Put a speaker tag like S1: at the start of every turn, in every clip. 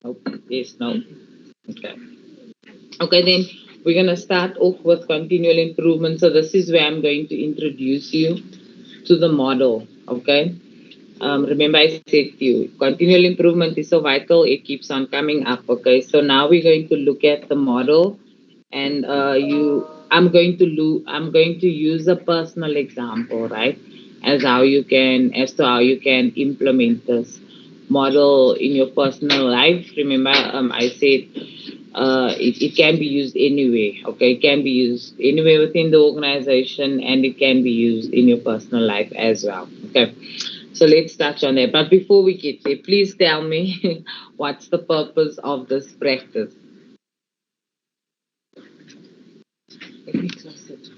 S1: Nope. Yes, no. Okay. Okay, then we're going to start off with continual improvement. So this is where I'm going to introduce you to the model. Okay. Remember, I said to you, continual improvement is so vital. It keeps on coming up. Okay. So now we're going to look at the model, and I'm going to use a personal example, right? As to how you can implement this model in your personal life. Remember, I said it can be used anywhere. Okay, it can be used anywhere within the organization, and it can be used in your personal life as well. Okay, so let's touch on that. But before we get there, please tell me what's the purpose of this practice. Let me close it.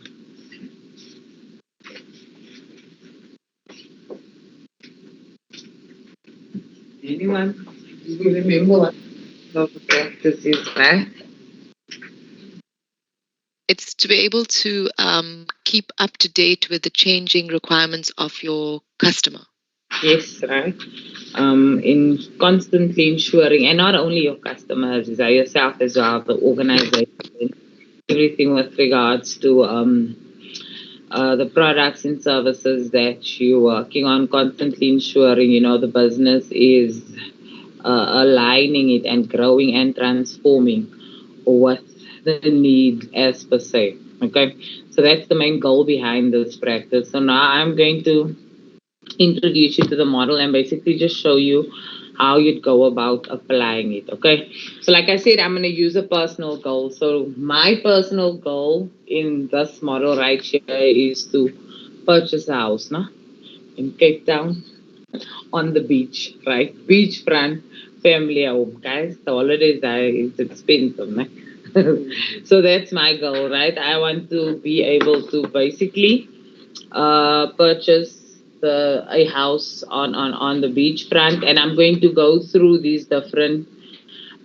S1: Anyone you remember what the practice is, right?
S2: It's to be able to keep up to date with the changing requirements of your customer.
S1: Yes, right. In constantly ensuring, and not only your customers, is yourself as well, the organization, everything with regards to the products and services that you're working on, constantly ensuring, the business is aligning it and growing and transforming with the needs as per se. Okay, so that's the main goal behind this practice. So now I'm going to introduce you to the model and basically just show you how you'd go about applying it. Okay, so like I said, I'm going to use a personal goal. So my personal goal in this model right here is to purchase a house, no, in Cape Town on the beach, right? Beachfront family home, guys. The holidays are it's expensive, no? So that's my goal, right? I want to be able to basically purchase a house on the beachfront, and I'm going to go through these different.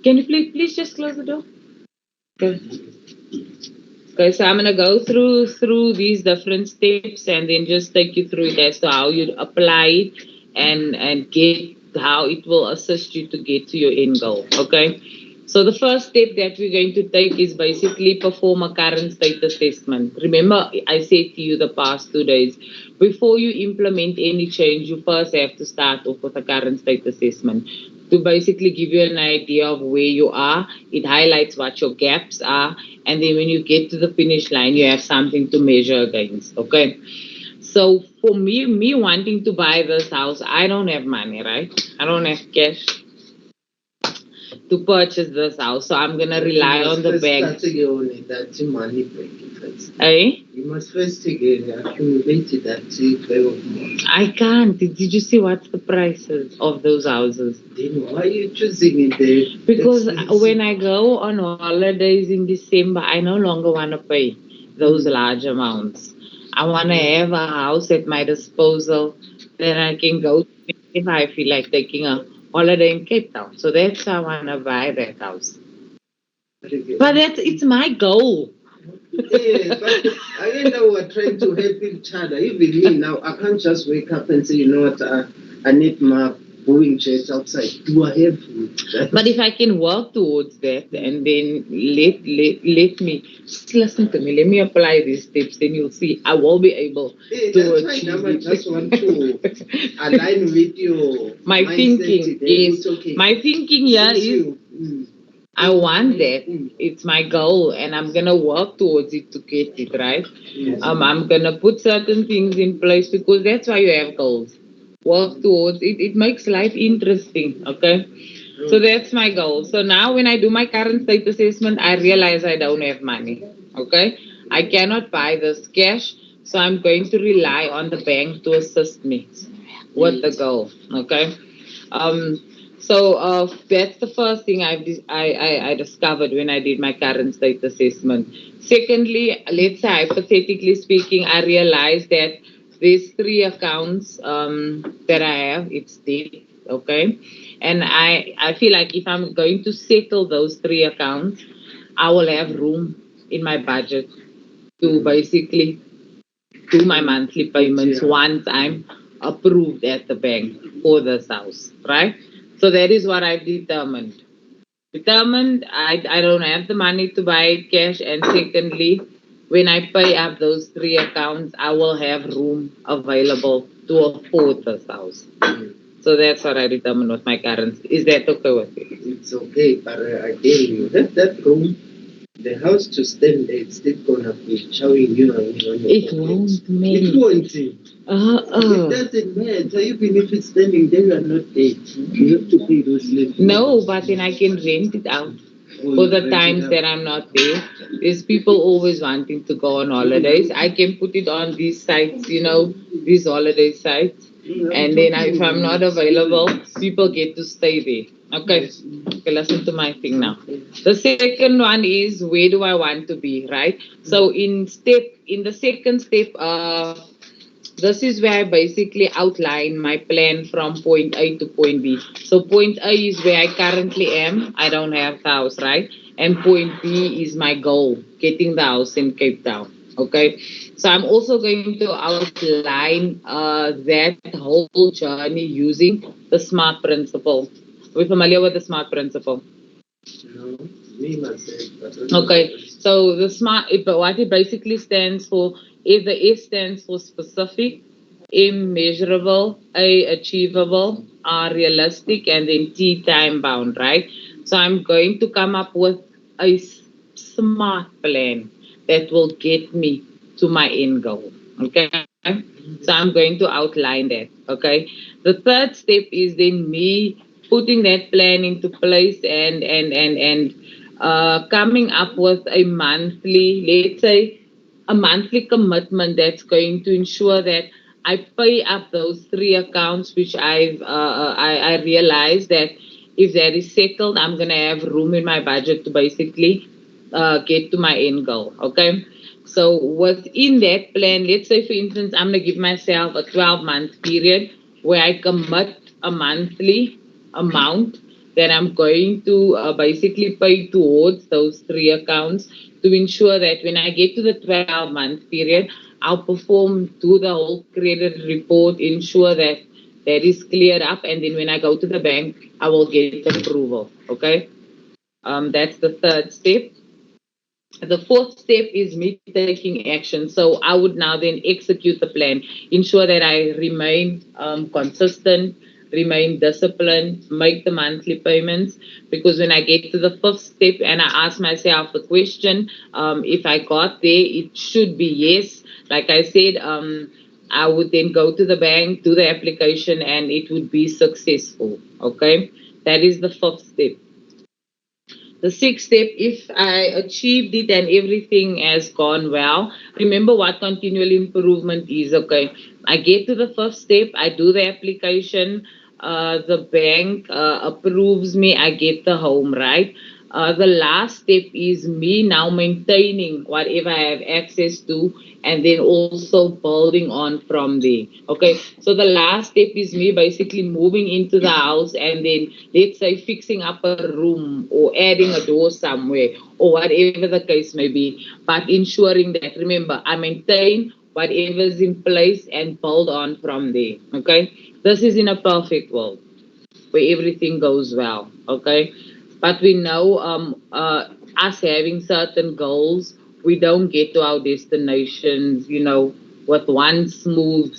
S1: Can you please just close the door? Okay. Okay, so I'm gonna go through these different steps and then just take you through it as to how you apply it and get how it will assist you to get to your end goal. Okay. So the first step that we're going to take is basically perform a current state assessment. Remember, I said to you the past 2 days, before you implement any change, you first have to start off with a current state assessment to basically give you an idea of where you are. It highlights what your gaps are, and then when you get to the finish line, you have something to measure against. Okay. So for me wanting to buy this house, I don't have money, right? I don't have cash to purchase this house. So I'm gonna rely on the bank.
S3: That's money breaking first.
S1: Eh?
S3: You must first accumulate that money.
S1: I can't. Did you see what's the prices of those houses?
S3: Then why are you choosing it there?
S1: Because when I go on holidays in December, I no longer want to pay those large amounts. I want to have a house at my disposal that I can go to if I feel like taking a holiday in Cape Town. So that's why I want to buy that house. But it's my goal.
S3: Yeah, but I know we're trying to help each other. Even me now, I can't just wake up and say, you know what, I need my Boeing jet outside. Do I have food?
S1: But if I can work towards that and then let me just listen to me, let me apply these steps, then you'll see I will be able to
S3: That's
S1: achieve
S3: fine. I
S1: it.
S3: just want to align with your
S1: My thinking, yes.
S3: okay.
S1: My thinking here
S3: Since
S1: is I want that. It's my goal, and I'm gonna work towards it to get it right.
S3: Yes.
S1: I'm gonna put certain things in place because that's why you have goals. Work towards it. It makes life interesting. Okay. So that's my goal. So now when I do my current state assessment, I realize I don't have money. Okay. I cannot buy this cash. So I'm going to rely on the bank to assist me with the goal. Okay. Um, so that's the first thing I discovered when I did my current state assessment. Secondly, let's say hypothetically speaking, I realized that there's three accounts that I have. It's debt, okay, and I feel like if I'm going to settle those three accounts, I will have room in my budget to basically do my monthly payments once I'm approved at the bank for this house, right? So that is what I've determined. determined I don't have the money to buy it cash, and secondly, when I pay up those three accounts, I will have room available to afford this house. So that's what I determined with my currency. Is that okay with you?
S3: It's okay, but again, you have that room. The house to stand there, it's still gonna be showing you on your
S1: It
S3: pocket.
S1: won't, man.
S3: It won't. It doesn't matter. Even if it's standing there, you are not there. You have to pay those late.
S1: No, but then I can rent it out for the times that I'm not there. There's people always wanting to go on holidays. I can put it on these sites, these holiday sites. And then if I'm not available, people get to stay there. Okay. Okay, listen to my thing now. The second one is where do I want to be, right? So in the second step, this is where I basically outline my plan from point A to point B. So point A is where I currently am. I don't have the house, right? And point B is my goal, getting the house in Cape Town. Okay. So I'm also going to outline that whole journey using the SMART principle. Are we familiar with the SMART principle?
S3: No, me myself.
S1: Okay, so the SMART, what it basically stands for is the S stands for specific, M measurable, A achievable, R realistic, and then T time bound, right? So I'm going to come up with a SMART plan that will get me to my end goal. Okay, so I'm going to outline that. Okay, the third step is then me putting that plan into place and coming up with a monthly, let's say, a monthly commitment that's going to ensure that I pay up those three accounts, which I realize that if that is settled, I'm gonna have room in my budget to basically get to my end goal. Okay. So within that plan, let's say for instance, I'm gonna give myself a 12-month period where I commit a monthly amount that I'm going to basically pay towards those three accounts to ensure that when I get to the 12-month period, I'll perform, do the whole credit report, ensure that that is cleared up, and then when I go to the bank, I will get approval. Okay, that's the third step. The fourth step is me taking action. So I would now then execute the plan, ensure that I remain consistent, remain disciplined, make the monthly payments. Because when I get to the fifth step and I ask myself the question, if I got there, it should be yes. Like I said, I would then go to the bank, do the application, and it would be successful. Okay, that is the fifth step. The sixth step, if I achieved it and everything has gone well, remember what continual improvement is. Okay, I get to the first step, I do the application, the bank approves me, I get the home, right? The last step is me now maintaining whatever I have access to and then also building on from there. Okay, so the last step is me basically moving into the house and then, let's say, fixing up a room or adding a door somewhere or whatever the case may be, but ensuring that, remember, I maintain whatever's in place and build on from there. Okay, this is in a perfect world where everything goes well. Okay, but we know us having certain goals, we don't get to our destinations, with one smooth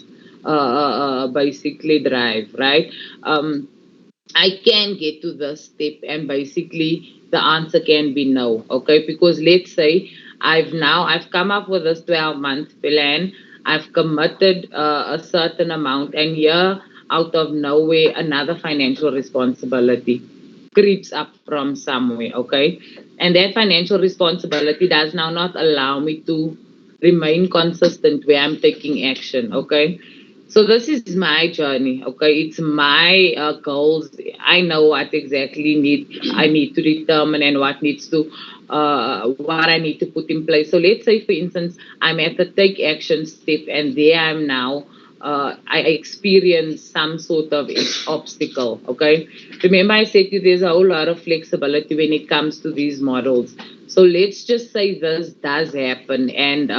S1: basically drive, right? I can get to this step and basically the answer can be no. Okay, because let's say I've come up with this 12-month plan. I've committed a certain amount, and here out of nowhere another financial responsibility creeps up from somewhere. Okay, and that financial responsibility does now not allow me to remain consistent where I'm taking action. Okay, so this is my journey. Okay, it's my goals. I know what exactly I need to determine and what needs to what I need to put in place. So let's say, for instance, I'm at the take action step, and there I'm now. I experience some sort of obstacle. Okay, remember I said to you there's a whole lot of flexibility when it comes to these models. So let's just say this does happen, and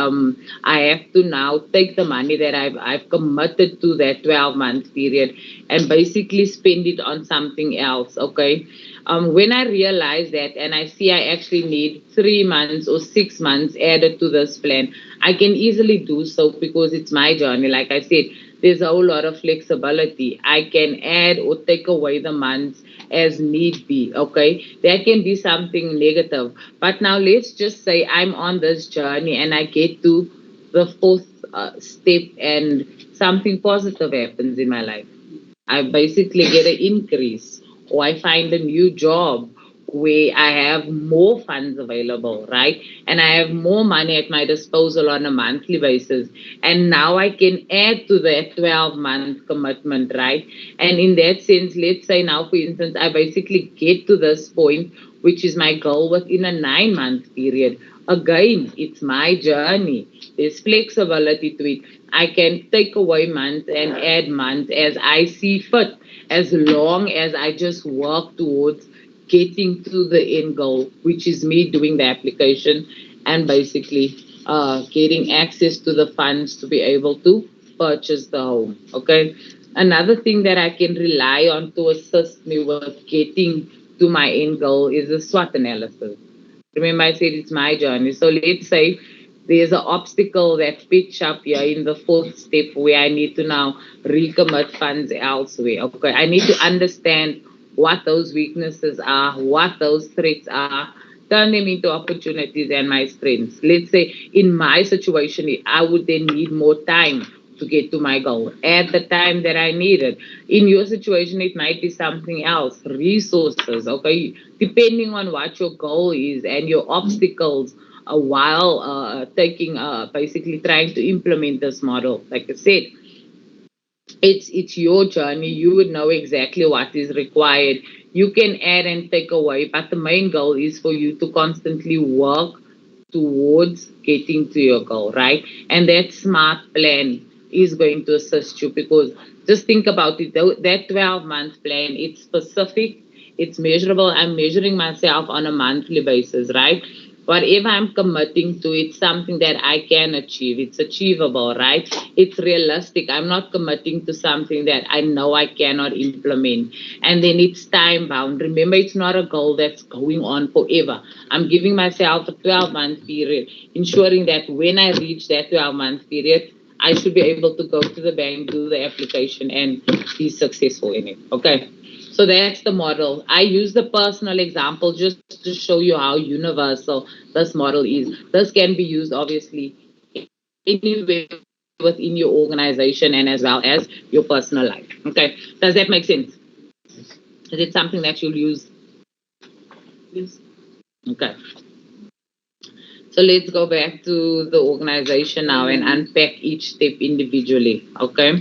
S1: I have to now take the money that I've committed to that 12-month period and basically spend it on something else. Okay. When I realize that and I see I actually need 3 months or 6 months added to this plan, I can easily do so because it's my journey. Like I said, there's a whole lot of flexibility. I can add or take away the months as need be. Okay, that can be something negative. But now let's just say I'm on this journey and I get to the fourth step and something positive happens in my life. I basically get an increase, or I find a new job where I have more funds available, right? And I have more money at my disposal on a monthly basis. And now I can add to that 12-month commitment, right? And in that sense, let's say now, for instance, I basically get to this point, which is my goal within a 9-month period. Again, it's my journey. There's flexibility to it. I can take away months and add months as I see fit, as long as I just work towards getting to the end goal, which is me doing the application and basically getting access to the funds to be able to purchase the home. Okay. Another thing that I can rely on to assist me with getting to my end goal is a SWOT analysis. Remember, I said it's my journey. So let's say there's an obstacle that pitch up here in the fourth step where I need to now recommit funds elsewhere. Okay, I need to understand what those weaknesses are, what those threats are, turn them into opportunities and my strengths. Let's say in my situation, I would then need more time to get to my goal at the time that I need it. In your situation, it might be something else, resources, okay? Depending on what your goal is and your obstacles while taking, basically trying to implement this model. Like I said, it's your journey. You would know exactly what is required. You can add and take away, but the main goal is for you to constantly work towards getting to your goal, right? And that smart plan is going to assist you because just think about it. That 12-month plan, it's specific, it's measurable. I'm measuring myself on a monthly basis, right? Whatever I'm committing to, it's something that I can achieve. It's achievable, right? It's realistic. I'm not committing to something that I know I cannot implement. And then it's time bound. Remember, it's not a goal that's going on forever. I'm giving myself a 12-month period, ensuring that when I reach that 12-month period, I should be able to go to the bank, do the application, and be successful in it. Okay. So that's the model. I use the personal example just to show you how universal this model is. This can be used obviously anywhere within your organization and as well as your personal life. Okay. Does that make sense? Is it something that you'll use? Yes. Okay. So let's go back to the organization now and unpack each step individually. Okay.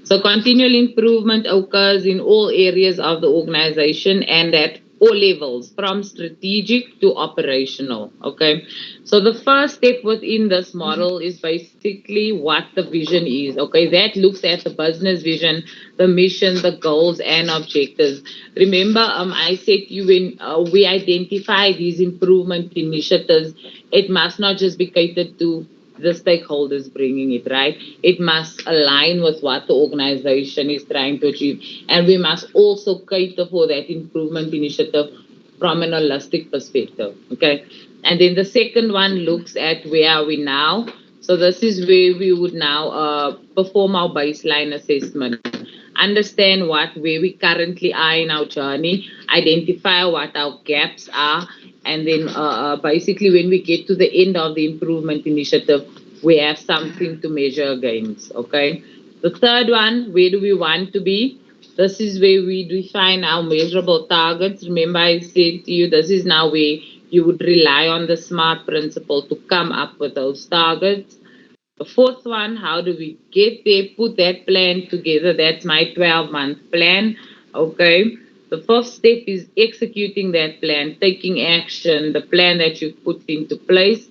S1: So continual improvement occurs in all areas of the organization and at all levels, from strategic to operational. Okay. So the first step within this model is basically what the vision is. Okay. That looks at the business vision, the mission, the goals and objectives. Remember, I said to you when we identify these improvement initiatives, it must not just be catered to the stakeholders bringing it, right? It must align with what the organization is trying to achieve. And we must also cater for that improvement initiative from an holistic perspective, okay? And then the second one looks at where are we now. So this is where we would now perform our baseline assessment, understand where we currently are in our journey, identify what our gaps are, and then basically when we get to the end of the improvement initiative, we have something to measure against. Okay. The third one, where do we want to be? This is where we define our measurable targets. Remember, I said to you, this is now where you would rely on the SMART principle to come up with those targets. The fourth one, how do we get there? Put that plan together. That's my 12-month plan. Okay. The first step is executing that plan, taking action, the plan that you've put into place.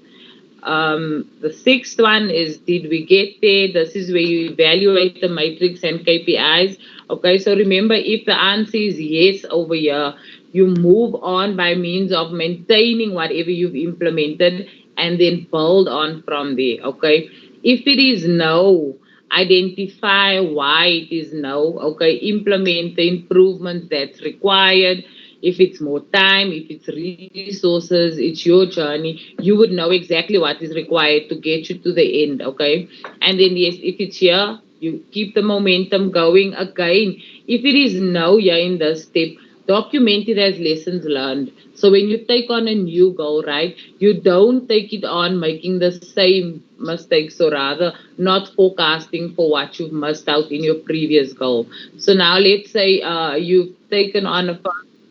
S1: The sixth one is, did we get there? This is where you evaluate the matrix and KPIs. Okay, so remember, if the answer is yes over here, you move on by means of maintaining whatever you've implemented and then build on from there. Okay, if it is no, identify why it is no. Okay, implement the improvements that's required. If it's more time, if it's resources, it's your journey, you would know exactly what is required to get you to the end. Okay, and then yes, if it's here, you keep the momentum going. Again, if it is no here in this step, document it as lessons learned. So when you take on a new goal, right, you don't take it on making the same mistakes, or rather not forecasting for what you've missed out in your previous goal. So now let's say you've taken on a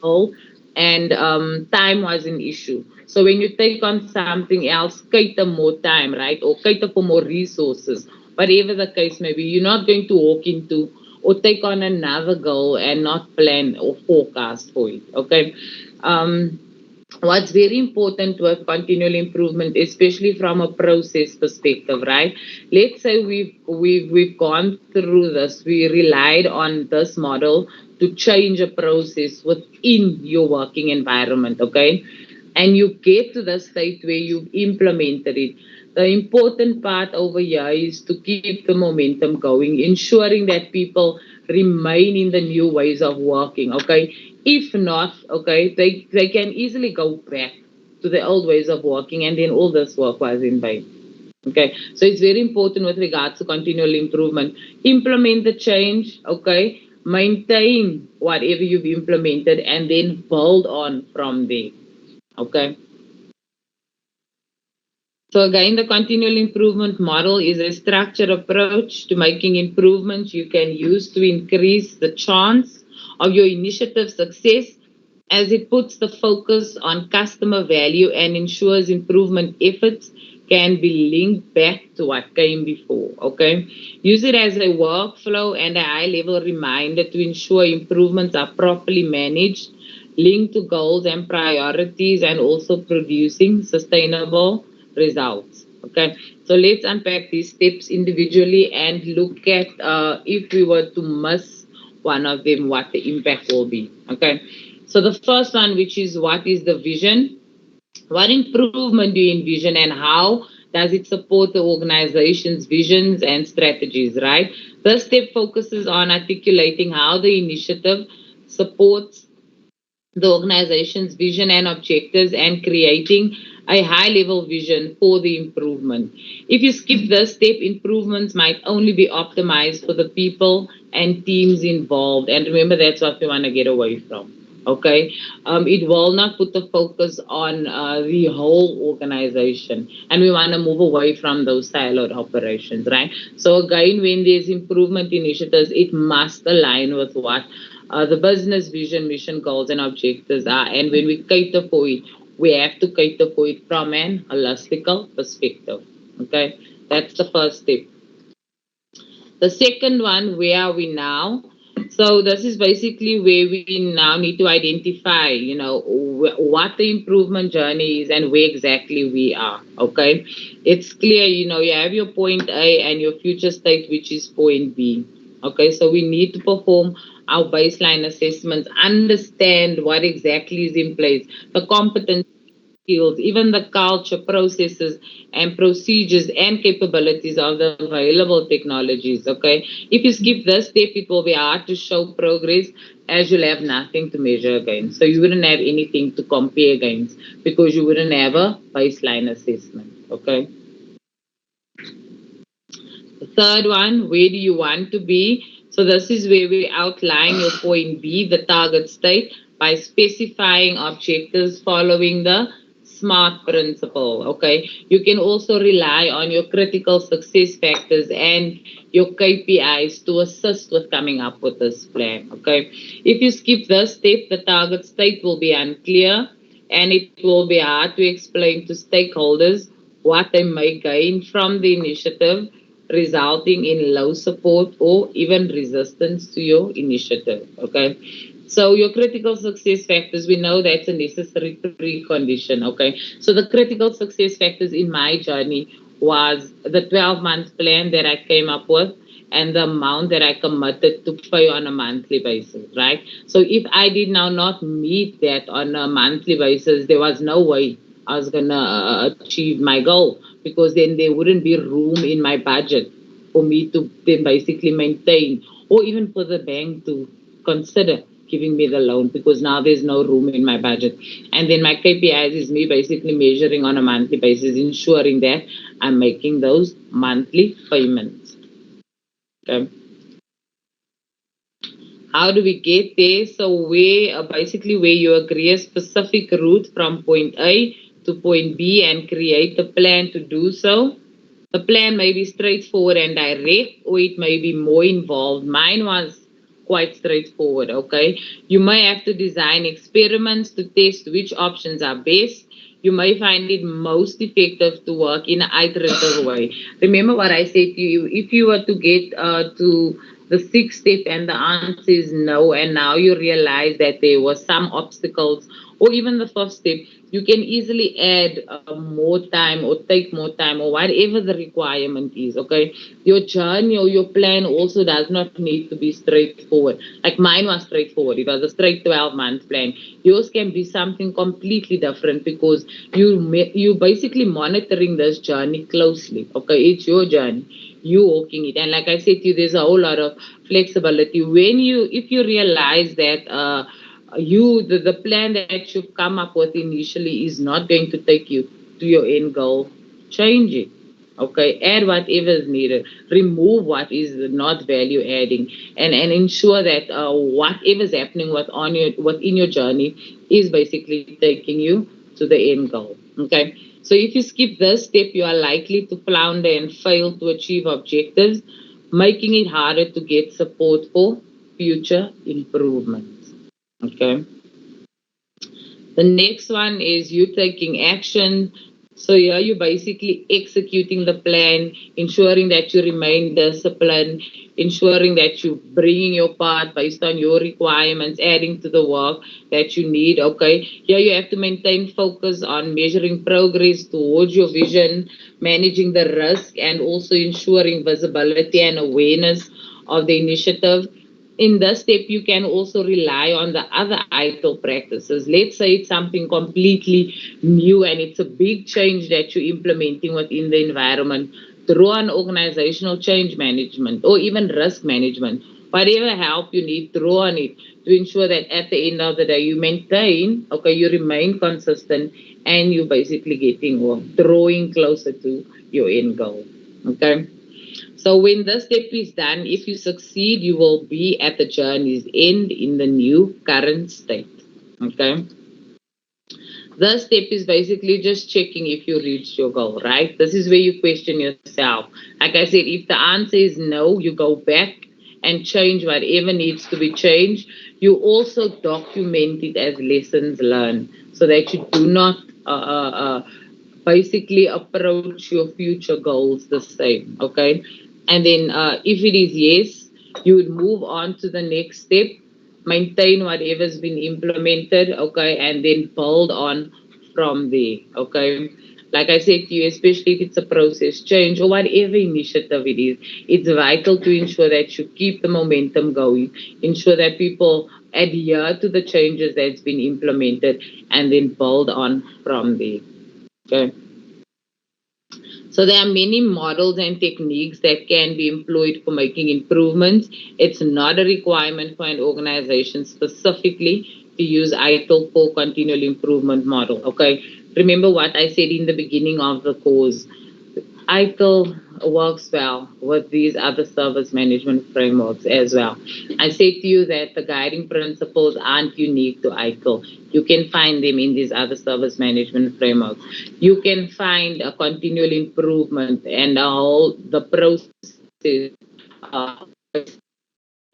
S1: goal and time was an issue. So when you take on something else, cater more time, right, or cater for more resources, whatever the case may be, you're not going to walk into or take on another goal and not plan or forecast for it. Okay. Um, what's very important with continual improvement, especially from a process perspective, right? Let's say we've gone through this, we relied on this model to change a process within your working environment. Okay, and you get to the state where you've implemented it. The important part over here is to keep the momentum going, ensuring that people remain in the new ways of working. Okay, if not, okay, they can easily go back to the old ways of working, and then all this work was in vain. Okay, so it's very important with regards to continual improvement. Implement the change, okay, maintain whatever you've implemented, and then build on from there. Okay. So again, the continual improvement model is a structured approach to making improvements you can use to increase the chance of your initiative success, as it puts the focus on customer value and ensures improvement efforts can be linked back to what came before. Okay. Use it as a workflow and a high level reminder to ensure improvements are properly managed, linked to goals and priorities, and also producing sustainable results. Okay, so let's unpack these steps individually and look at if we were to miss one of them, what the impact will be. Okay, so the first one, which is what is the vision? What improvement do you envision, and how does it support the organization's visions and strategies, right? This step focuses on articulating how the initiative supports the organization's vision and objectives and creating a high level vision for the improvement. If you skip this step, improvements might only be optimized for the people and teams involved. And remember, that's what we want to get away from. Okay, it will not put the focus on the whole organization, and we want to move away from those siloed operations, right? So again, when there's improvement initiatives, it must align with what the business vision, mission, goals, and objectives are. And when we cater for it, we have to cater for it from an holistical perspective. Okay, that's the first step. The second one, where are we now? So this is basically where we now need to identify, what the improvement journey is and where exactly we are. Okay, it's clear, you have your point A and your future state, which is point B. Okay, so we need to perform our baseline assessments, understand what exactly is in place, the competence, skills, even the culture, processes, and procedures and capabilities of the available technologies. Okay, if you skip this step, it will be hard to show progress, as you'll have nothing to measure against. So you wouldn't have anything to compare against because you wouldn't have a baseline assessment. Okay. The third one, where do you want to be? So this is where we outline your point B, the target state, by specifying objectives following the SMART principle. Okay. You can also rely on your critical success factors and your KPIs to assist with coming up with this plan. Okay. If you skip this step, the target state will be unclear and it will be hard to explain to stakeholders what they may gain from the initiative, resulting in low support or even resistance to your initiative. Okay. So your critical success factors, we know that's a necessary precondition, okay? So the critical success factors in my journey was the 12-month plan that I came up with and the amount that I committed to pay on a monthly basis, right? So if I did now not meet that on a monthly basis, there was no way I was gonna achieve my goal, because then there wouldn't be room in my budget for me to then basically maintain, or even for the bank to consider giving me the loan, because now there's no room in my budget. And then my KPIs is me basically measuring on a monthly basis, ensuring that I'm making those monthly payments. Okay. How do we get there? So where basically where you agree a specific route from point A to point B and create a plan to do so. The plan may be straightforward and direct, or it may be more involved. Mine was quite straightforward, okay? You may have to design experiments to test which options are best. You may find it most effective to work in an iterative way. Remember what I said to you, if you were to get to the sixth step and the answer is no, and now you realize that there were some obstacles, or even the first step, you can easily add more time or take more time or whatever the requirement is, okay? Your journey or your plan also does not need to be straightforward. Like mine was straightforward. It was a straight 12-month plan. Yours can be something completely different, because you basically monitoring this journey closely, okay? It's your journey, you walking it. And like I said to you, there's a whole lot of flexibility when you, if you realize that the plan that you've come up with initially is not going to take you to your end goal, change it. Okay, add whatever is needed, remove what is not value adding, and ensure that whatever is happening within your journey is basically taking you to the end goal. Okay, so if you skip this step, you are likely to flounder and fail to achieve objectives, making it harder to get support for future improvements. Okay. The next one is you taking action. So yeah, you're basically executing the plan, ensuring that you remain disciplined, ensuring that you bringing your part based on your requirements, adding to the work that you need. Okay. Here you have to maintain focus on measuring progress towards your vision, managing the risk, and also ensuring visibility and awareness of the initiative. In this step, you can also rely on the other ITIL practices. Let's say it's something completely new and it's a big change that you're implementing within the environment. Draw on organizational change management or even risk management. Whatever help you need, draw on it to ensure that at the end of the day, you maintain, okay, you remain consistent, and you're basically getting or drawing closer to your end goal. Okay. So when this step is done, if you succeed, you will be at the journey's end in the new current state. Okay. The step is basically just checking if you reached your goal, right? This is where you question yourself. Like I said, if the answer is no, you go back and change whatever needs to be changed. You also document it as lessons learned, so that you do not basically approach your future goals the same. Okay. And then if it is yes, you would move on to the next step, maintain whatever's been implemented, okay, and then build on from there, okay. Like I said to you, especially if it's a process change or whatever initiative it is, it's vital to ensure that you keep the momentum going, ensure that people adhere to the changes that's been implemented, and then build on from there, okay. So there are many models and techniques that can be employed for making improvements. It's not a requirement for an organization specifically to use ITIL4 continual improvement model. Okay. Remember what I said in the beginning of the course. ITIL works well with these other service management frameworks as well. I said to you that the guiding principles aren't unique to ITIL. You can find them in these other service management frameworks. You can find a continual improvement and all the process uh,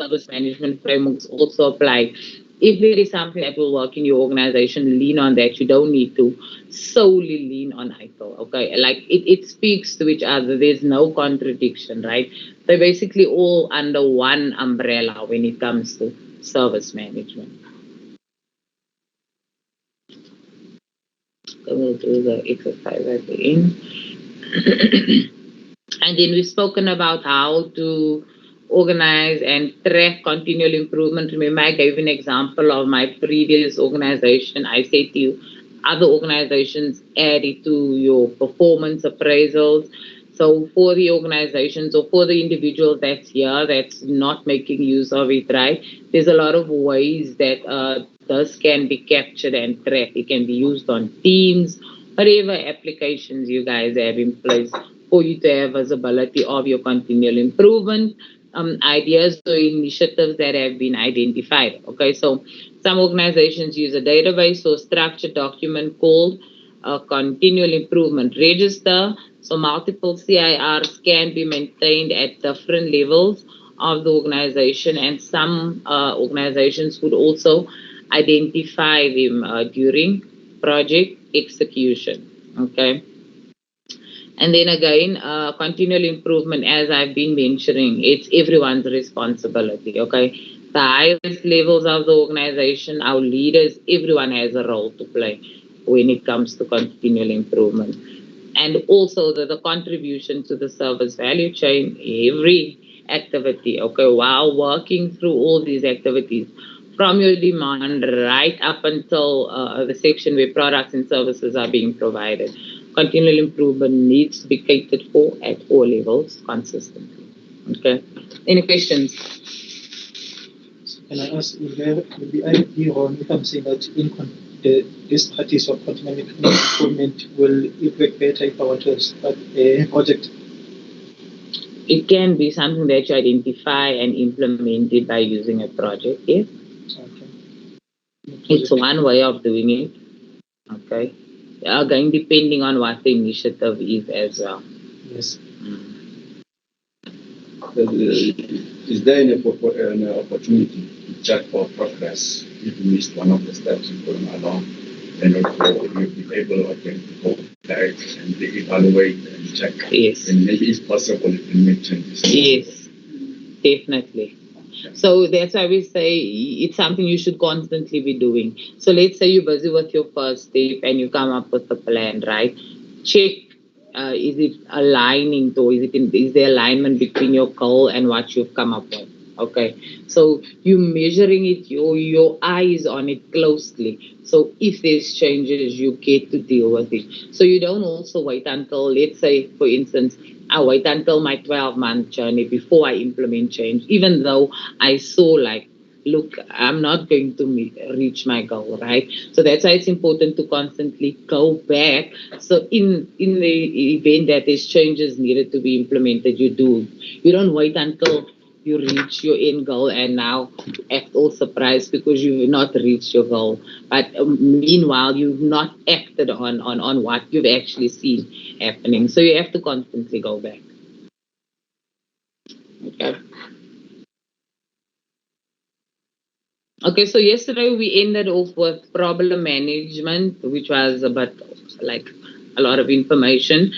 S1: service management frameworks also apply. If there is something that will work in your organization, lean on that. You don't need to solely lean on ITIL. Okay, like it speaks to each other. There's no contradiction, right? They're basically all under one umbrella when it comes to service management. So we'll do the exercise at the end. And then we've spoken about how to organize and track continual improvement. Remember, I gave an example of my previous organization. I said to you, other organizations add it to your performance appraisals. So for the organizations or for the individual that's here, that's not making use of it, right? There's a lot of ways that this can be captured and tracked. It can be used on Teams, whatever applications you guys have in place for you to have visibility of your continual improvement ideas or initiatives that have been identified. Okay, so some organizations use a database or structured document called a continual improvement register. So multiple CIRs can be maintained at different levels of the organization, and some organizations would also identify them during project execution. Okay. And then again, continual improvement, as I've been mentioning, it's everyone's responsibility. Okay. The highest levels of the organization, our leaders, everyone has a role to play when it comes to continual improvement. And also the contribution to the service value chain, every activity. Okay. While working through all these activities, from your demand right up until the section where products and services are being provided. Continual improvement needs to be catered for at all levels consistently. Okay. Any questions?
S4: Can I ask, will be wrong if I'm saying that this practice of continuous improvement will work better if I want to start a project?
S1: It can be something that you identify and implement it by using a project, yes?
S4: Okay.
S1: It's one way of doing it. Okay. Again, depending on what the initiative is as well.
S4: Yes.
S5: Is there an opportunity to check for progress if you missed one of the steps going along, and also you'll be able again to go back and evaluate and check?
S1: Yes.
S5: And maybe if possible, you can make changes.
S1: Yes, definitely. So that's why we say it's something you should constantly be doing. So let's say you're busy with your first step and you come up with a plan, right? Check, is it aligning to, is there alignment between your goal and what you've come up with? Okay, so you measuring it, your eyes on it closely. So if there's changes, you get to deal with it. So you don't also wait until, let's say, for instance, I wait until my 12-month journey before I implement change, even though I saw like, look, I'm not going to reach my goal, right? So that's why it's important to constantly go back. So in the event that there's changes needed to be implemented, you do. You don't wait until you reach your end goal and now act all surprised because you've not reached your goal. But meanwhile, you've not acted on what you've actually seen happening. So you have to constantly go back. Okay. Okay, so yesterday we ended off with problem management, which was about like a lot of information.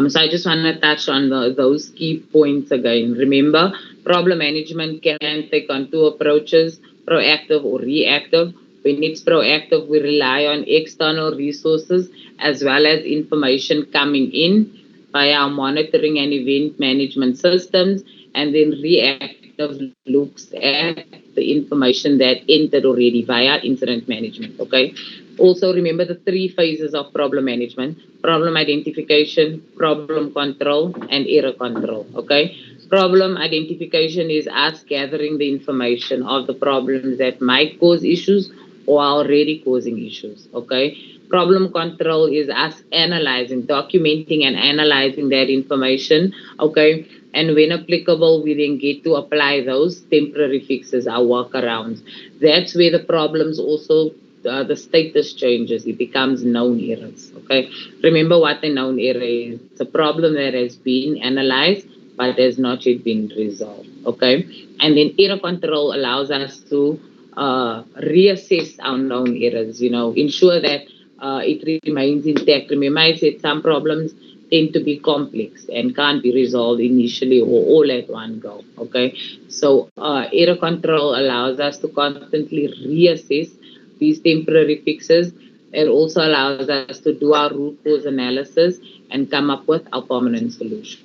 S1: So I just want to touch on those key points again. Remember, problem management can take on two approaches, proactive or reactive. When it's proactive, we rely on external resources as well as information coming in via our monitoring and event management systems. And then reactive looks at the information that entered already via incident management. Okay. Also, remember the three phases of problem management: problem identification, problem control, and error control. Okay. Problem identification is us gathering the information of the problems that might cause issues or are already causing issues. Okay. Problem control is us analyzing, documenting, and analyzing that information. Okay. And when applicable, we then get to apply those temporary fixes, our workarounds. That's where the problems also, the status changes. It becomes known errors. Okay. Remember what a known error is. It's a problem that has been analyzed but has not yet been resolved. Okay. And then error control allows us to reassess our known errors, ensure that it remains intact. Remember, I said some problems tend to be complex and can't be resolved initially or all at one go. Okay, so error control allows us to constantly reassess these temporary fixes It also allows us to do our root cause analysis and come up with our permanent solution.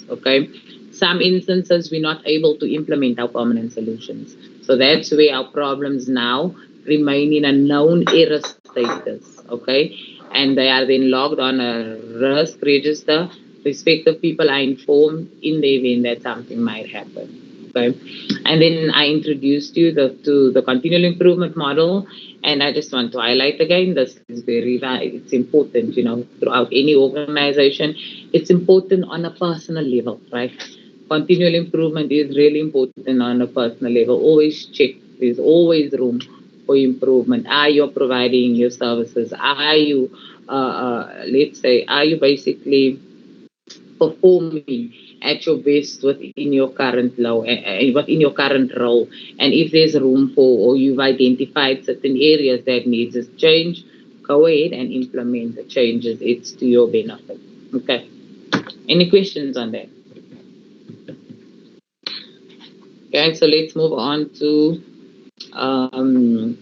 S1: Okay. Some instances we're not able to implement our permanent solutions. So that's where our problems now remain in a known error status. Okay. And they are then logged on a risk register. Respective people are informed in the event that something might happen. Okay. And then I introduced you to the continual improvement model. And I just want to highlight again, this is it's important, throughout any organization. It's important on a personal level, right? Continual improvement is really important on a personal level. Always check. There's always room for improvement. Are you providing your services? Are you, let's say, are you basically performing at your best within your current within your current role? And if there's room for, or you've identified certain areas that needs a change, go ahead and implement the changes. It's to your benefit. Okay. Any questions on that? Okay, so let's move on to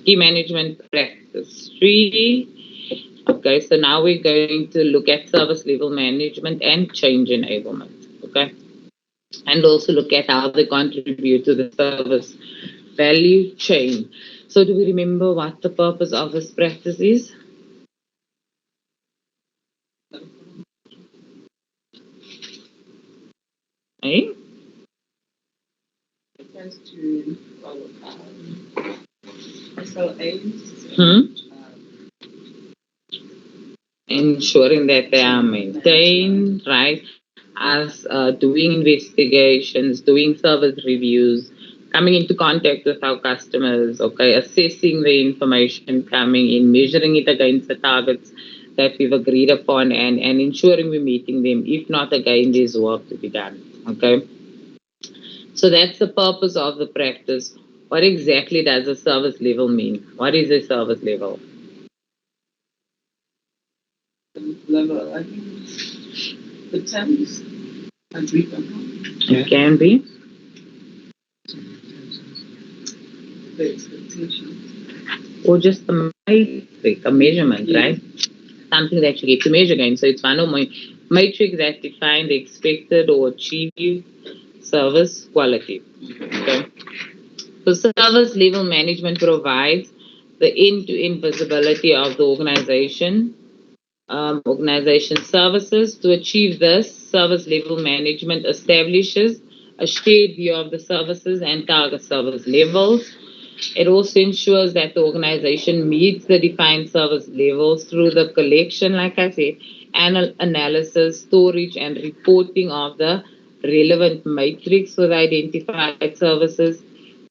S1: key management practice 3. Okay, so now we're going to look at service level management and change enablement. Okay, and also look at how they contribute to the service value chain. So, do we remember what the purpose of this practice is? Eh?
S6: Refers to SLAs.
S1: Ensuring that they are maintained, right? As doing investigations, doing service reviews, coming into contact with our customers, okay, assessing the information coming in, measuring it against the targets that we've agreed upon, and ensuring we're meeting them. If not, again, there's work to be done, okay? So that's the purpose of the practice. What exactly does a service level mean? What is a service level?
S6: Level, I think the terms agreed upon.
S1: It can be.
S6: The expectations.
S1: Or just a metric, a measurement, right? Something that you get to measure against. So it's one of my metrics that define the expected or achieved service quality. Okay. So service level management provides the end-to-end visibility of the organization services. To achieve this, service level management establishes a shared view of the services and target service levels. It also ensures that the organization meets the defined service levels through the collection, like I said, analysis, storage, and reporting of the relevant matrix for the identified services.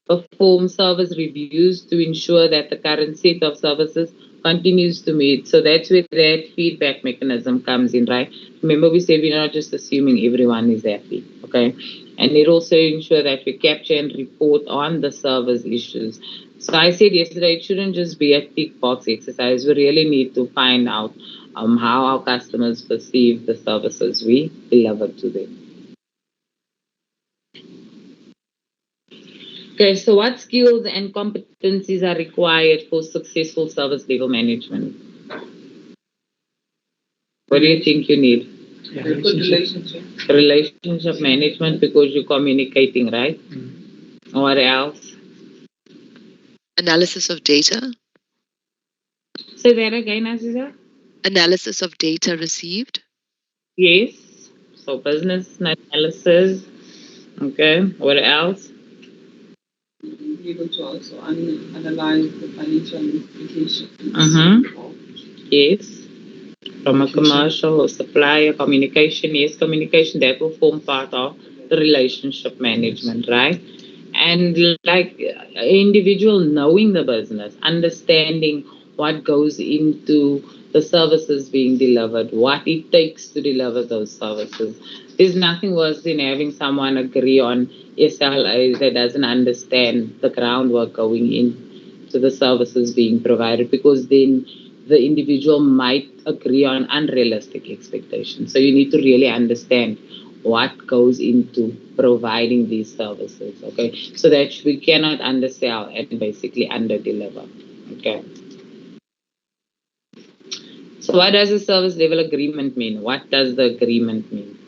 S1: Perform service reviews to ensure that the current set of services continues to meet. So that's where that feedback mechanism comes in, right? Remember, we say we're not just assuming everyone is happy, okay? And it also ensure that we capture and report on the service issues. So I said yesterday, it shouldn't just be a tick box exercise. We really need to find out how our customers perceive the services we deliver to them. Okay, so what skills and competencies are required for successful service level management? What do you think you need?
S6: A good relationship.
S1: Relationship management, because you're communicating, right? What else?
S2: Analysis of data.
S1: Say that again, Aziza.
S2: Analysis of data received.
S1: Yes. So business analysis. Okay. What else?
S6: Be able to also analyze the financial implications.
S1: Yes. From a commercial or supplier communication, yes, communication, that will form part of the relationship management, right? And like individual knowing the business, understanding what goes into the services being delivered, what it takes to deliver those services. There's nothing worse than having someone agree on SLAs that doesn't understand the groundwork going in to the services being provided, because then the individual might agree on unrealistic expectations. So you need to really understand what goes into providing these services, okay? So that we cannot undersell and basically underdeliver, okay? So what does a service level agreement mean? What does the agreement mean?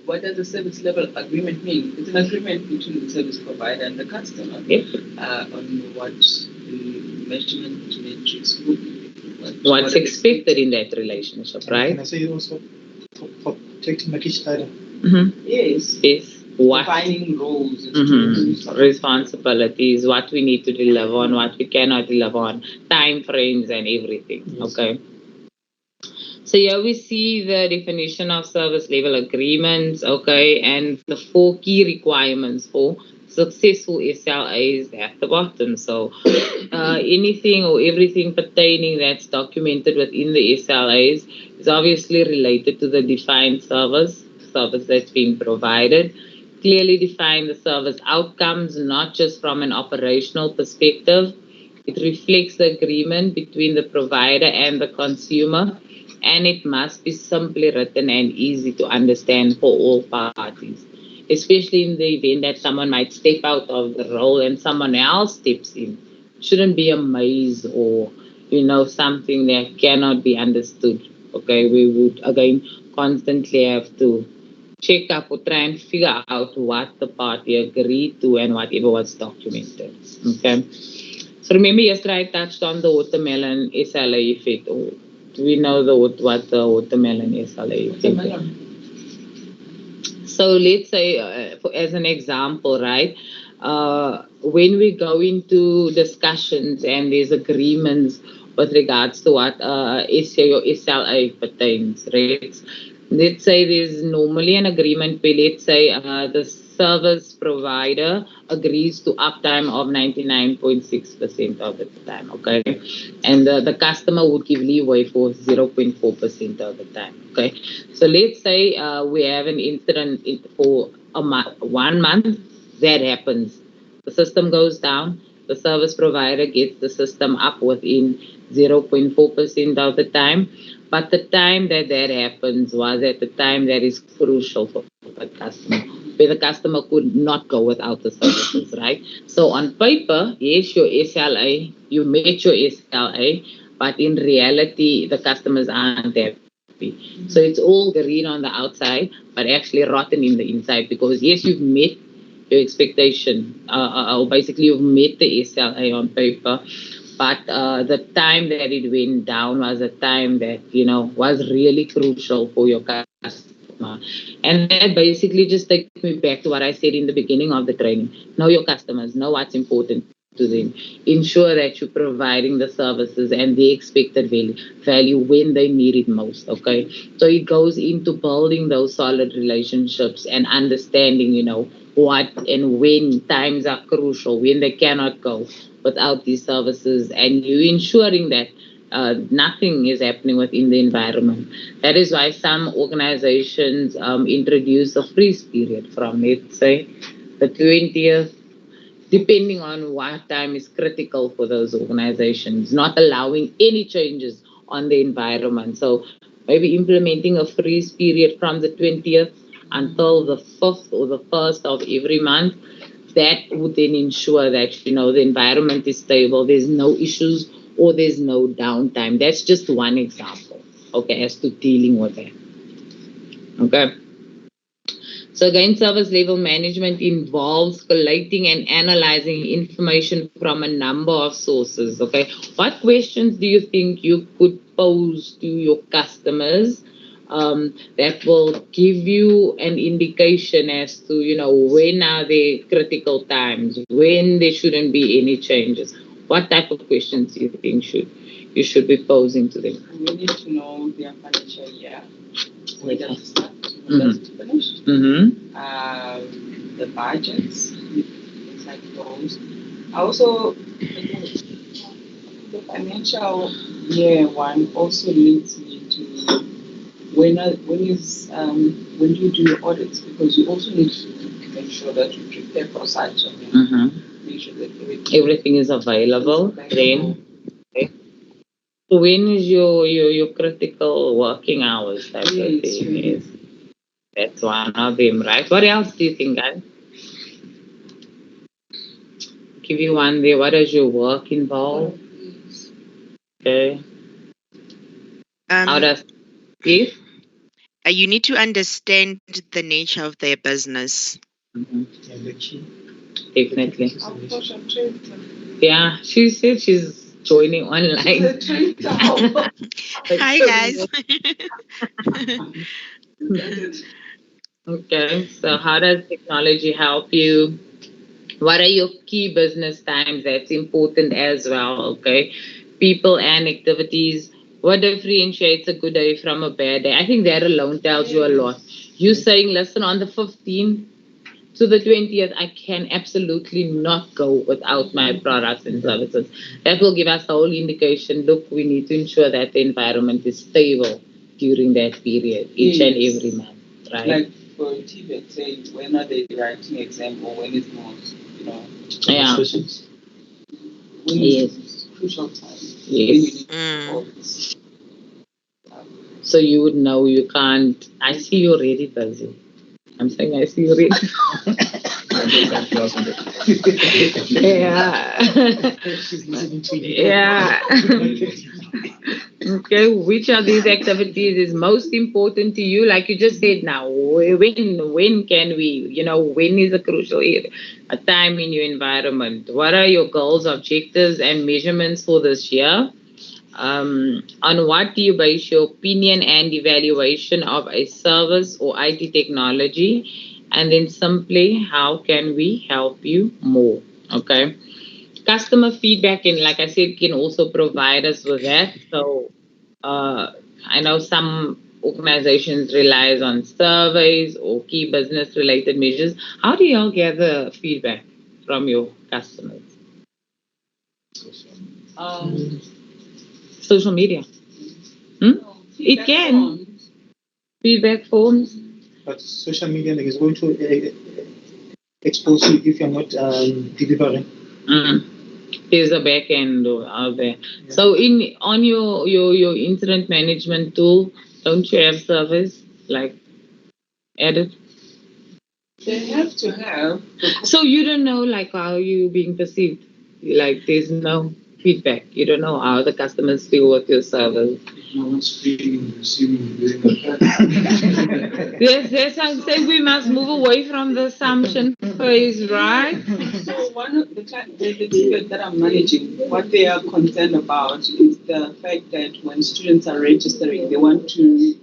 S6: What does the service level agreement mean? It's an agreement between the service provider and the customer on what the measurement metrics will be.
S1: What's expected in that relationship, right?
S4: Can I say also for protecting each other?
S6: Yes.
S1: What?
S6: Defining roles and
S1: Responsibilities, what we need to deliver on, what we cannot deliver on, time frames and everything. Yes. Okay. So here we see the definition of service level agreements, okay, and the 4 key requirements for successful SLAs at the bottom. So anything or everything pertaining that's documented within the SLAs is obviously related to the defined service that's being provided. Clearly define the service outcomes, not just from an operational perspective. It reflects the agreement between the provider and the consumer, and it must be simply written and easy to understand for all parties, especially in the event that someone might step out of the role and someone else steps in. Shouldn't be a maze or something that cannot be understood. Okay, we would again constantly have to check up or try and figure out what the party agreed to and whatever was documented. Okay. So remember yesterday I touched on the watermelon SLA effect. Or do we know what the watermelon SLA effect is? So let's say, as an example, right? When we go into discussions and there's agreements with regards to what SA or SLA pertains, right? Let's say there's normally an agreement where, let's say, the service provider agrees to uptime of 99.6% of the time, okay? And the customer would give leeway for 0.4% of the time, okay? So let's say we have an incident for 1 month, that happens. The system goes down, the service provider gets the system up within 0.4% of the time. But the time that happens was at the time that is crucial for the customer, where the customer could not go without the services, right? So on paper, yes, your SLA, you met your SLA, but in reality, the customers aren't happy. So it's all green on the outside, but actually rotten in the inside, because yes, you've met your expectation, or basically you've met the SLA on paper, but the time that it went down was a time that was really crucial for your customer. And that basically just takes me back to what I said in the beginning of the training. Know your customers, know what's important to them, ensure that you're providing the services and the expected value when they need it most. Okay, so it goes into building those solid relationships and understanding what and when times are crucial, when they cannot go without these services, and you ensuring that nothing is happening within the environment. That is why some organizations introduce a freeze period from, let's say, the 20th, depending on what time is critical for those organizations, not allowing any changes on the environment. So maybe implementing a freeze period from the 20th until the 5th or the 1st of every month. That would then ensure that the environment is stable, there's no issues or there's no downtime. That's just one example, okay, as to dealing with that. Okay. So again, service level management involves collating and analyzing information from a number of sources. Okay, what questions do you think you could pose to your customers that will give you an indication as to when are the critical times, when there shouldn't be any changes? What type of questions do you think you should be posing to them?
S6: We need to know their financial year. Where does it start? Where does it finish? The budgets, things like those. Also, the financial year one also leads me to when do you do your audits? Because you also need to make sure that you prepare for such make sure that
S1: everything is available. Then, okay. So when is your critical working hours type of thing? Yes. That's one of them, right? What else do you think, guys? Give you one there. What does your work involve? Okay. How does yes?
S7: You need to understand the nature of their business.
S1: Mhm.
S4: Yeah, the key.
S1: Definitely.
S6: I'll push on Twitter.
S1: Yeah, she said she's joining online.
S6: Twitter.
S7: Hi, guys.
S1: Okay, so how does technology help you? What are your key business times? That's important as well. Okay, people and activities. What differentiates a good day from a bad day? I think that alone tells you a lot. You saying, listen, on the 15th to the 20th, I can absolutely not go without my products and services. That will give us the whole indication. Look, we need to ensure that the environment is stable during that period, each and every month, right?
S6: Like for TVET, say when are they writing exam or when is most,
S1: Yeah.
S6: when
S1: Yes.
S6: is crucial time.
S1: Yes.
S6: When you need to all this.
S1: So you would know you can't. I see you're really busy. I'm saying I see you really. Yeah.
S4: She's listening to you.
S1: Yeah. Okay, which of these activities is most important to you? Like you just said now, when can we, when is a crucial a time in your environment? What are your goals, objectives, and measurements for this year? On what do you base your opinion and evaluation of a service or IT technology? And then simply, how can we help you more? Okay. Customer feedback, and like I said, can also provide us with that. So I know some organizations relies on surveys or key business related measures. How do y'all gather feedback from your customers? Social media. It can. Feedback forms.
S4: But social media is going to expose you if you're not delivering.
S1: There's a back end out there. Yeah. So on your incident management tool, don't you have service like added?
S6: They have to have.
S1: So you don't know like how you being perceived. Like there's no feedback. You don't know how the customers feel with your service.
S5: No one's feeling, receiving, doing that.
S1: Yes, I'm saying we must move away from the assumption phase, right?
S6: So one of the people that I'm managing, what they are concerned about is the fact that when students are registering, they want to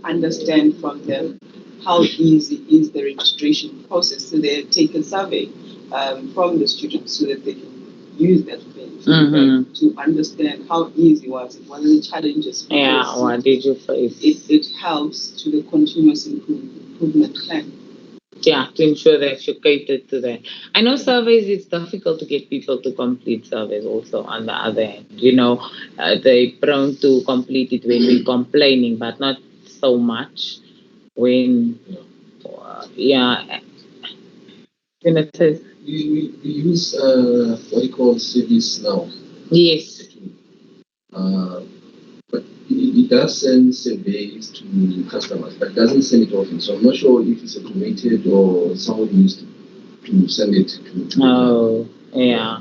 S6: understand from them how easy is the registration process. So they take a survey from the students so that they can use that feedback to understand how easy was it, what are the challenges.
S1: Yeah, what did you face?
S6: It helps to the continuous improvement plan.
S1: Yeah, to ensure that you cater to that. I know surveys, it's difficult to get people to complete surveys also on the other end. They're prone to complete it when we're complaining, but not so much when, when it says.
S5: We use what you call cities now.
S1: Yes.
S5: But it does send surveys to customers, but it doesn't send it often. So I'm not sure if it's automated or someone needs to send it to.
S1: Oh, yeah.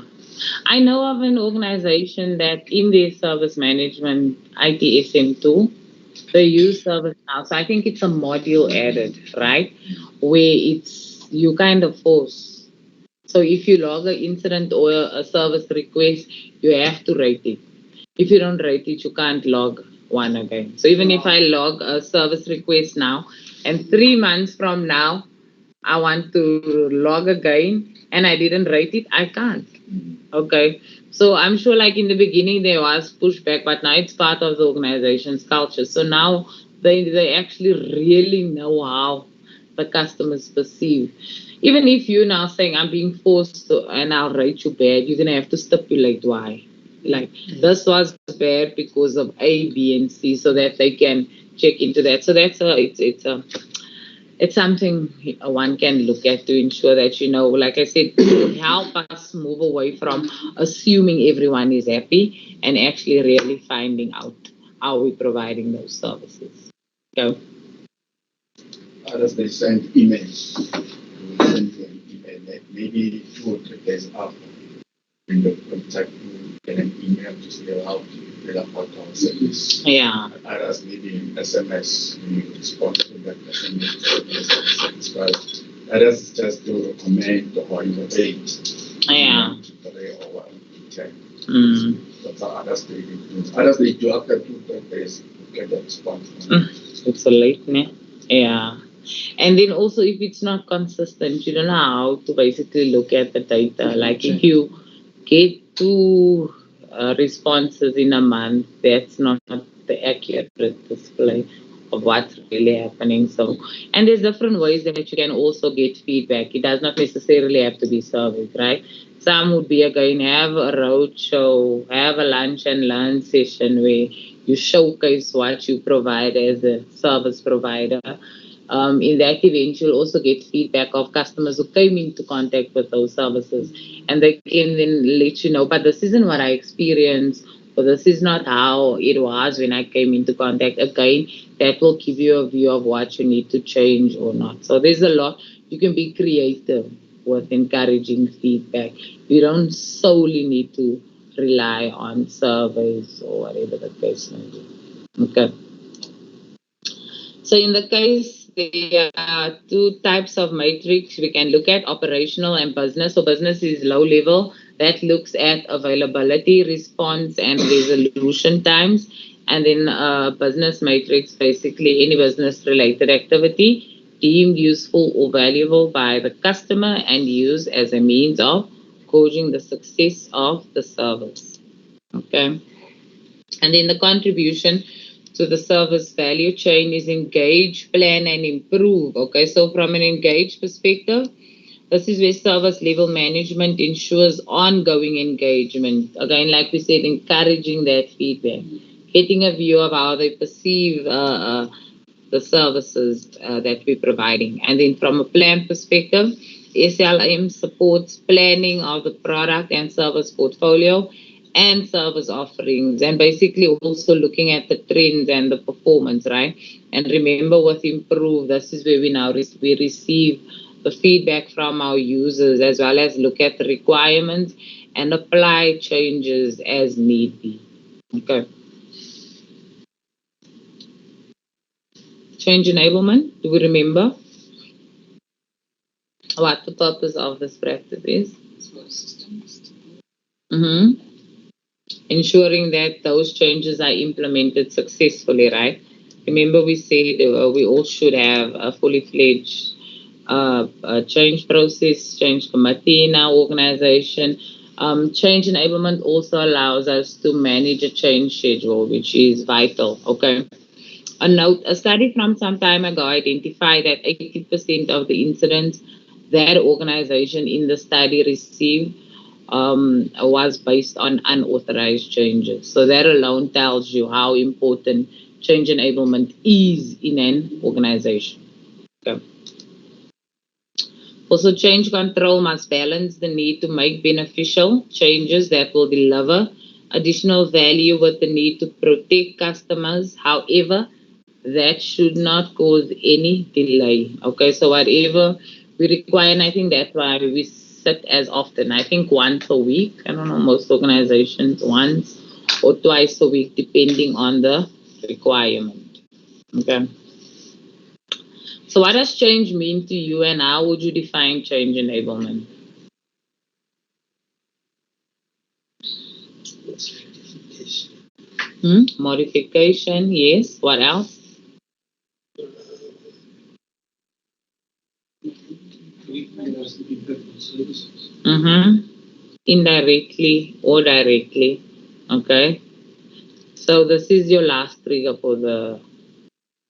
S1: I know of an organization that in their service management ITSM tool, they use ServiceNow. So I think it's a module added, right? Where it's you kind of force. So if you log an incident or a service request, you have to rate it. If you don't rate it, you can't log one again. So even if I log a service request now, and 3 months from now, I want to log again and I didn't rate it, I can't. Okay. So I'm sure like in the beginning there was pushback, but now it's part of the organization's culture. So now they actually really know how the customers perceive. Even if you're now saying I'm being forced to, and I'll rate you bad, you're gonna have to stipulate why. Like this was bad because of A, B, and C, so that they can check into that. So that's it's something one can look at to ensure that, like I said, to help us move away from assuming everyone is happy and actually really finding out how we're providing those services. Go.
S5: Others, they send emails. They send an email that maybe 2 or 3 days after. kind of contact you, get an email to say how to fill up our service.
S1: Yeah.
S5: Others needing SMS, you respond to that SMS. But others just to comment or innovate.
S1: Yeah.
S5: Or check.
S1: Mm.
S5: That's how others do it. Others they do after 2 days to get the response.
S1: It's a late, ne? Yeah. And then also, if it's not consistent, you don't know how to basically look at the data. Like if you get two responses in a month, that's not the accurate display of what's really happening. So, and there's different ways that you can also get feedback. It does not necessarily have to be surveys, right? Some would be again have a road show, have a lunch and learn session where you showcase what you provide as a service provider. In that event, you'll also get feedback of customers who came into contact with those services, and they can then let you know, but this isn't what I experienced, or this is not how it was when I came into contact. Again, that will give you a view of what you need to change or not. So there's a lot. You can be creative with encouraging feedback. You don't solely need to rely on surveys or whatever the case may be. Okay. So in the case, there are two types of matrix we can look at, operational and business. So business is low level. That looks at availability, response, and resolution times. And then business matrix, basically any business related activity deemed useful or valuable by the customer and used as a means of gauging the success of the service. Okay. And then the contribution to the service value chain is engage, plan, and improve. Okay, so from an engage perspective, this is where service level management ensures ongoing engagement. Again, like we said, encouraging that feedback, getting a view of how they perceive the services that we're providing. And then from a plan perspective, SLM supports planning of the product and service portfolio and service offerings, and basically also looking at the trends and the performance, right? And remember, with improve, this is where we receive the feedback from our users, as well as look at the requirements and apply changes as need be. Okay. Change enablement. Do we remember what the purpose of this practice is? Mm-hmm. Ensuring that those changes are implemented successfully, right? Remember, we said we all should have a fully fledged change process, change committee in our organization. Change enablement also allows us to manage a change schedule, which is vital. Okay. A study from some time ago identified that 80% of the incidents that organization in the study received was based on unauthorized changes. So that alone tells you how important change enablement is in an organization. Okay. Also, change control must balance the need to make beneficial changes that will deliver additional value with the need to protect customers. However, that should not cause any delay. Okay, so whatever we require, and I think that's why we sit as often. I think once a week. I don't know, most organizations once or twice a week, depending on the requirement. Okay. So what does change mean to you, and how would you define change enablement? Modification, yes. What else? Mm-hmm. Indirectly or directly. Okay. So this is your last trigger for the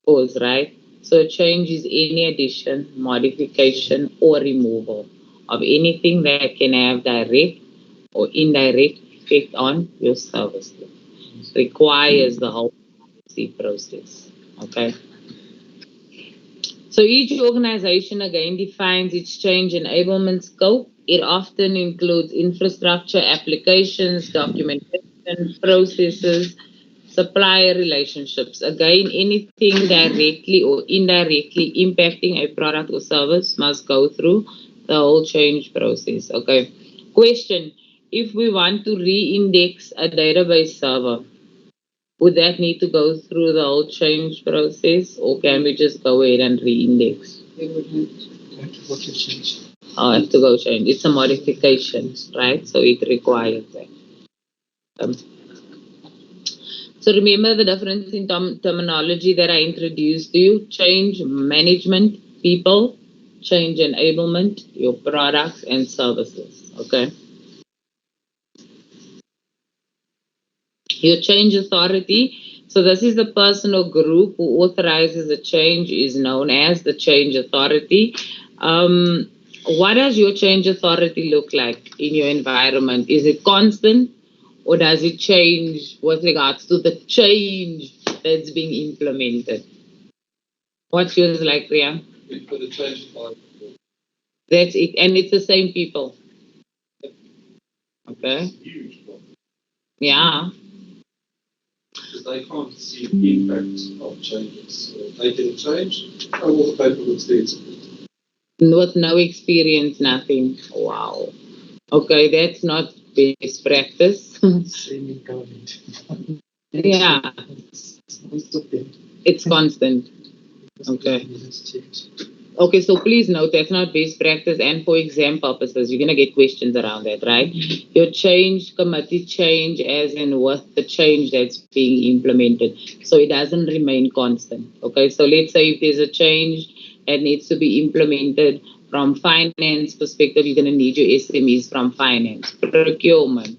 S1: course, right? So change is any addition, modification, or removal of anything that can have direct or indirect effect on your service. Requires the whole process. Okay. So each organization again defines its change enablement scope. It often includes infrastructure, applications, documentation, processes, supplier relationships. Again, anything directly or indirectly impacting a product or service must go through the whole change process. Okay. Question: if we want to re-index a database server, would that need to go through the whole change process, or can we just go ahead and re-index?
S6: They would
S4: Have to go to change.
S1: I have to go change. It's a modification, right? So it requires that. Um, so remember the difference in terminology that I introduced to you: change management, people, change enablement, your products and services. Okay. Your change authority. So this is the person or group who authorizes a change is known as the change authority. What does your change authority look like in your environment? Is it constant, or does it change with regards to the change that's being implemented? What's yours like, Priya?
S8: For the change part,
S1: That's it. And it's the same people. Okay.
S8: huge one,
S1: Yeah.
S8: because they can't see the impact of changes. They can change, all the paperwork's there.
S1: With no experience, nothing. Wow. Okay, that's not best practice.
S4: Same in government.
S1: Yeah,
S4: Most of them.
S1: it's constant. Okay.
S4: Change.
S1: Okay, so please note that's not best practice, and for exam purposes, you're gonna get questions around that, right? Your change committee change as in with the change that's being implemented, so it doesn't remain constant. Okay, so let's say if there's a change that needs to be implemented from finance perspective, you're gonna need your SMEs from finance, procurement,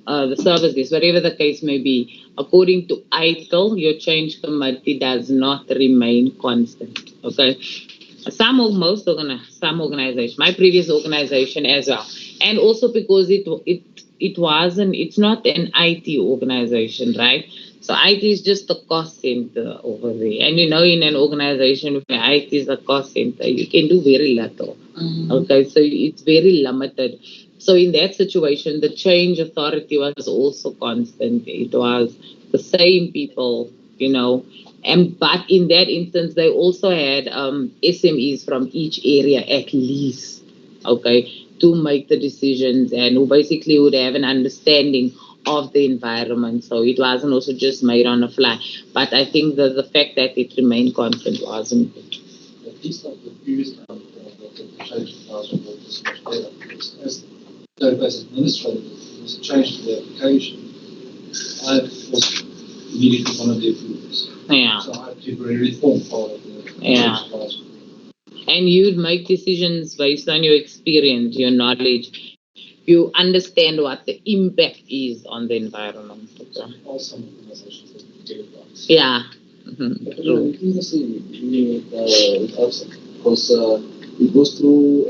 S1: the services, whatever the case may be. According to ITIL, your change committee does not remain constant. Okay, some organization, my previous organization as well, and also because it's not an IT organization, right? So IT is just a cost center over there, and in an organization where IT is a cost center, you can do very little. Okay, so it's very limited. So in that situation, the change authority was also constant. It was the same people, and but in that instance, they also had SMEs from each area at least, okay, to make the decisions and who basically would have an understanding of the environment. So it wasn't also just made on the fly. But I think that the fact that it remained constant wasn't good.
S8: At least like the previous time, the change of password was much better. Because as the database administrator, there was a change to the application. I was immediately one of the approvers.
S1: Yeah.
S8: So I had to reform part of the
S1: Yeah.
S8: change of password.
S1: And you'd make decisions based on your experience, your knowledge. You understand what the impact is on the environment. Okay.
S8: All some organizations that did it.
S1: Yeah. Mm-hmm. True.
S9: Interesting with us because it goes through